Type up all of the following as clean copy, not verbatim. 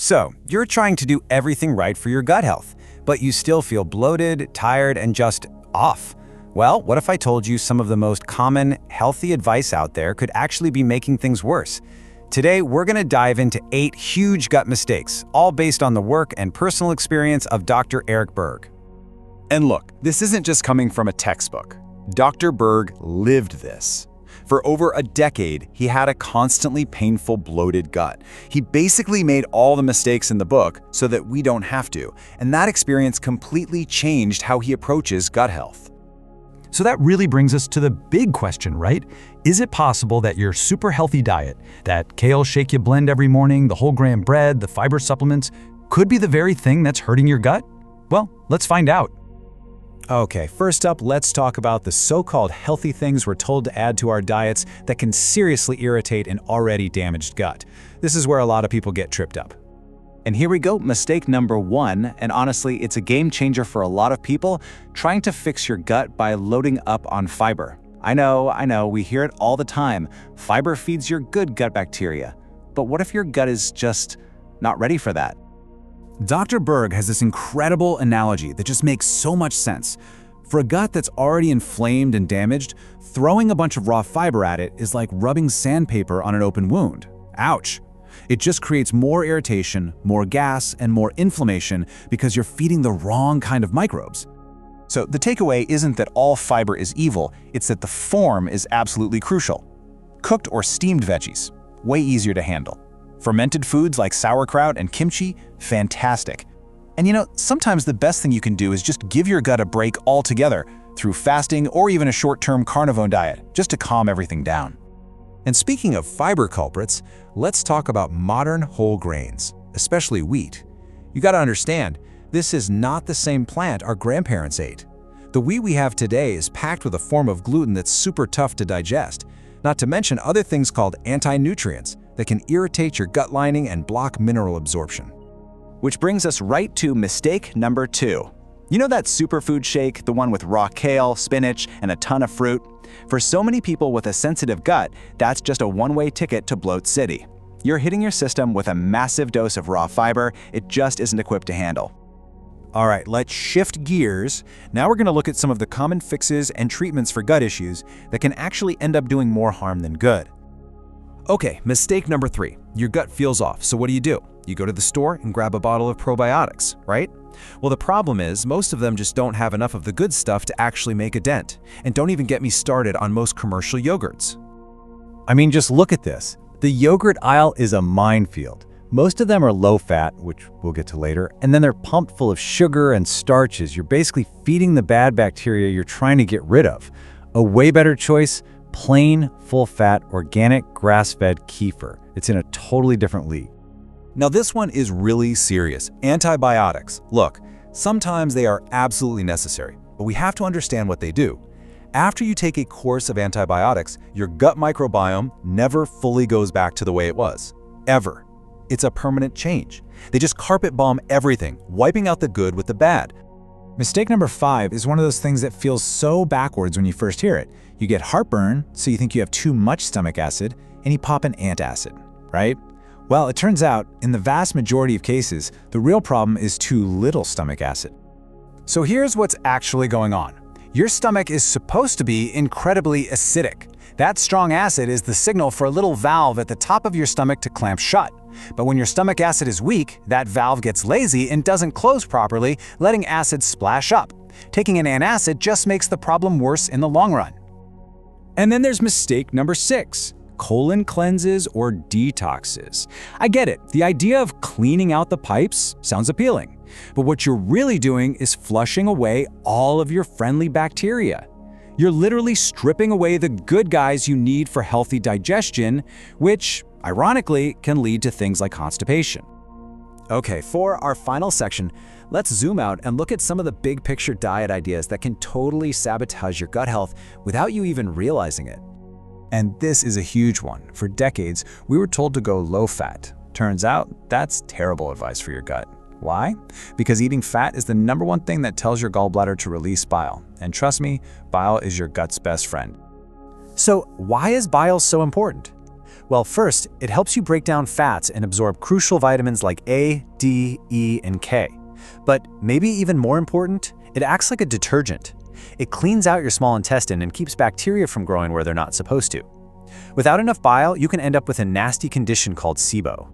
So, you're trying to do everything right for your gut health, but you still feel bloated, tired, and just off. Well, what if I told you some of the most common, healthy advice out there could actually be making things worse? Today, we're going to dive into 8 huge gut mistakes, all based on the work and personal experience of Dr. Eric Berg. And look, this isn't just coming from a textbook. Dr. Berg lived this. For over a decade, he had a constantly painful, bloated gut. He basically made all the mistakes in the book so that we don't have to, and that experience completely changed how he approaches gut health. So that really brings us to the big question, right? Is it possible that your super healthy diet, that kale shake you blend every morning, the whole grain bread, the fiber supplements, could be the very thing that's hurting your gut? Well, let's find out. Okay, first up, let's talk about the so-called healthy things we're told to add to our diets that can seriously irritate an already damaged gut. This is where a lot of people get tripped up. And here we go, mistake number 1, and honestly, it's a game changer for a lot of people, trying to fix your gut by loading up on fiber. I know, we hear it all the time. Fiber feeds your good gut bacteria. But what if your gut is just not ready for that? Dr. Berg has this incredible analogy that just makes so much sense. For a gut that's already inflamed and damaged, throwing a bunch of raw fiber at it is like rubbing sandpaper on an open wound. Ouch! It just creates more irritation, more gas, and more inflammation because you're feeding the wrong kind of microbes. So the takeaway isn't that all fiber is evil, it's that the form is absolutely crucial. Cooked or steamed veggies, way easier to handle. Fermented foods like sauerkraut and kimchi, fantastic. And sometimes the best thing you can do is just give your gut a break altogether through fasting or even a short-term carnivore diet, just to calm everything down. And speaking of fiber culprits, let's talk about modern whole grains, especially wheat. You gotta understand, this is not the same plant our grandparents ate. The wheat we have today is packed with a form of gluten that's super tough to digest, not to mention other things called anti-nutrients that can irritate your gut lining and block mineral absorption. Which brings us right to mistake number 2. You know that superfood shake, the one with raw kale, spinach, and a ton of fruit? For so many people with a sensitive gut, that's just a one-way ticket to bloat city. You're hitting your system with a massive dose of raw fiber it just isn't equipped to handle. All right, let's shift gears. Now we're going to look at some of the common fixes and treatments for gut issues that can actually end up doing more harm than good. Okay, mistake number 3. Your gut feels off, so what do? You go to the store and grab a bottle of probiotics, right? Well, the problem is most of them just don't have enough of the good stuff to actually make a dent. And don't even get me started on most commercial yogurts. I mean, just look at this. The yogurt aisle is a minefield. Most of them are low-fat, which we'll get to later, and then they're pumped full of sugar and starches. You're basically feeding the bad bacteria you're trying to get rid of. A way better choice? Plain, full-fat, organic, grass-fed kefir. It's in a totally different league. Now this one is really serious. Antibiotics. Look, sometimes they are absolutely necessary, but we have to understand what they do. After you take a course of antibiotics, your gut microbiome never fully goes back to the way it was. Ever. It's a permanent change. They just carpet bomb everything, wiping out the good with the bad. Mistake number 5 is one of those things that feels so backwards when you first hear it. You get heartburn, so you think you have too much stomach acid, and you pop an antacid, right? Well, it turns out, in the vast majority of cases, the real problem is too little stomach acid. So here's what's actually going on. Your stomach is supposed to be incredibly acidic. That strong acid is the signal for a little valve at the top of your stomach to clamp shut. But when your stomach acid is weak, that valve gets lazy and doesn't close properly, letting acid splash up. Taking an antacid just makes the problem worse in the long run. And then there's mistake number 6. Colon cleanses or detoxes. I get it, the idea of cleaning out the pipes sounds appealing. But what you're really doing is flushing away all of your friendly bacteria. You're literally stripping away the good guys you need for healthy digestion, which, ironically, can lead to things like constipation. Okay, for our final section, let's zoom out and look at some of the big picture diet ideas that can totally sabotage your gut health without you even realizing it. And this is a huge one. For decades, we were told to go low-fat. Turns out, that's terrible advice for your gut. Why? Because eating fat is the #1 thing that tells your gallbladder to release bile. And trust me, bile is your gut's best friend. So why is bile so important? Well, first, it helps you break down fats and absorb crucial vitamins like A, D, E, and K. But maybe even more important, it acts like a detergent. It cleans out your small intestine and keeps bacteria from growing where they're not supposed to. Without enough bile, you can end up with a nasty condition called SIBO.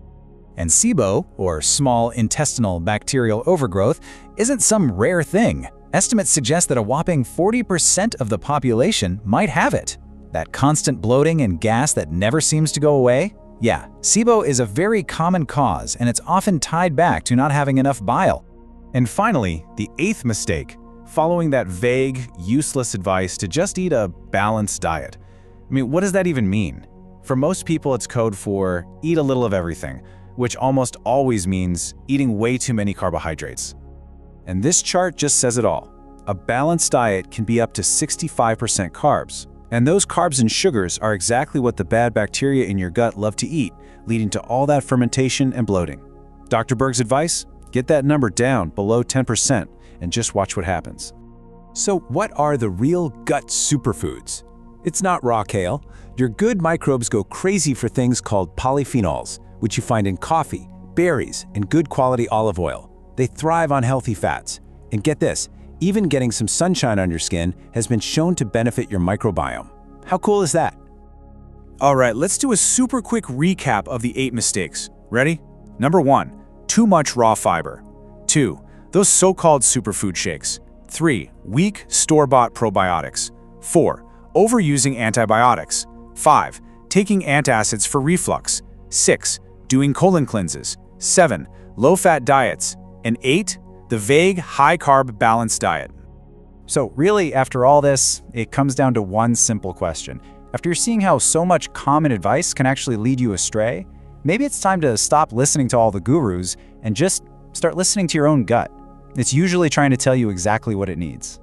And SIBO, or small intestinal bacterial overgrowth, isn't some rare thing. Estimates suggest that a whopping 40% of the population might have it. That constant bloating and gas that never seems to go away? Yeah, SIBO is a very common cause, and it's often tied back to not having enough bile. And finally, the 8th mistake, following that vague, useless advice to just eat a balanced diet. I mean, what does that even mean? For most people, it's code for eat a little of everything, which almost always means eating way too many carbohydrates. And this chart just says it all. A balanced diet can be up to 65% carbs. And those carbs and sugars are exactly what the bad bacteria in your gut love to eat, leading to all that fermentation and bloating. Dr. Berg's advice? Get that number down below 10% and just watch what happens. So what are the real gut superfoods? It's not raw kale. Your good microbes go crazy for things called polyphenols, which you find in coffee, berries, and good quality olive oil. They thrive on healthy fats. And get this, even getting some sunshine on your skin has been shown to benefit your microbiome. How cool is that? All right, let's do a super quick recap of the 8 mistakes. Ready? Number 1, too much raw fiber. 2, those so-called superfood shakes. 3, weak store-bought probiotics. 4, overusing antibiotics. 5, taking antacids for reflux. 6, doing colon cleanses. 7, low-fat diets. And 8, the vague, high-carb balanced diet. So really, after all this, it comes down to one simple question. After you're seeing how so much common advice can actually lead you astray, maybe it's time to stop listening to all the gurus and just start listening to your own gut. It's usually trying to tell you exactly what it needs.